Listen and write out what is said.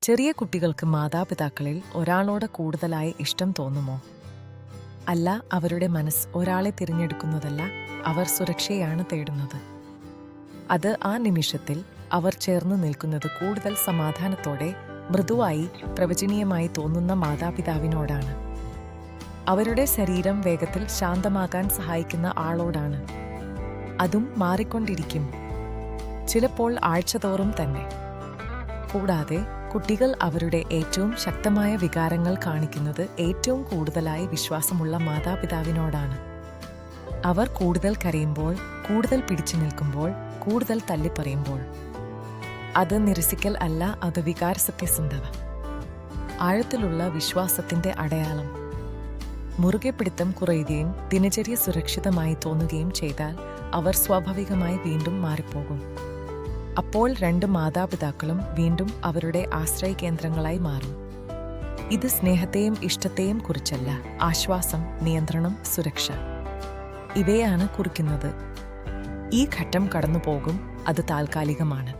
ചെറിയ കുട്ടികൾക്ക് മാതാപിതാക്കളിൽ ഒരാളോട് കൂടുതലായി ഇഷ്ടം തോന്നുമോ? അല്ല, അവരുടെ മനസ്സ് ഒരാളെ തിരഞ്ഞെടുക്കുന്നതല്ല, അവർ സുരക്ഷയാണ് തേടുന്നത്. അത് ആ നിമിഷത്തിൽ അവർ ചേർന്ന് നിൽക്കുന്നത് കൂടുതൽ സമാധാനത്തോടെ, മൃദുവായി, പ്രവചനീയമായി തോന്നുന്ന മാതാപിതാവിനോടാണ്. അവരുടെ ശരീരം വേഗത്തിൽ ശാന്തമാകാൻ സഹായിക്കുന്ന ആളോടാണ്. അതും മാറിക്കൊണ്ടിരിക്കും, ചിലപ്പോൾ ആഴ്ചതോറും തന്നെ. കൂടാതെ കുട്ടികൾ അവരുടെ ഏറ്റവും ശക്തമായ വികാരങ്ങൾ കാണിക്കുന്നത് ഏറ്റവും കൂടുതലായി വിശ്വാസമുള്ള മാതാപിതാവിനോടാണ്. അവർ കൂടുതൽ കരയുമ്പോൾ, കൂടുതൽ പിടിച്ചു നിൽക്കുമ്പോൾ, കൂടുതൽ തള്ളിപ്പറയുമ്പോൾ. അത് നിരസിക്കൽ അല്ല, അത് വികാരസത്യസന്ധത, ആഴത്തിലുള്ള വിശ്വാസത്തിന്റെ അടയാളം. മുറുകെ പിടുത്തം കുറയുകയും ദിനചര്യ സുരക്ഷിതമായി തോന്നുകയും ചെയ്താൽ അവർ സ്വാഭാവികമായി വീണ്ടും മാറിപ്പോകും. അപ്പോൾ രണ്ട് മാതാപിതാക്കളും വീണ്ടും അവരുടെ ആശ്രയകേന്ദ്രങ്ങളായി മാറും. ഇത് സ്നേഹത്തെയും ഇഷ്ടത്തെയും കുറിച്ചല്ല, ആശ്വാസം, നിയന്ത്രണം, സുരക്ഷ ഇവയാണ് കുറിക്കുന്നത്. ഈ ഘട്ടം കടന്നുപോകും, അത് താൽക്കാലികമാണ്.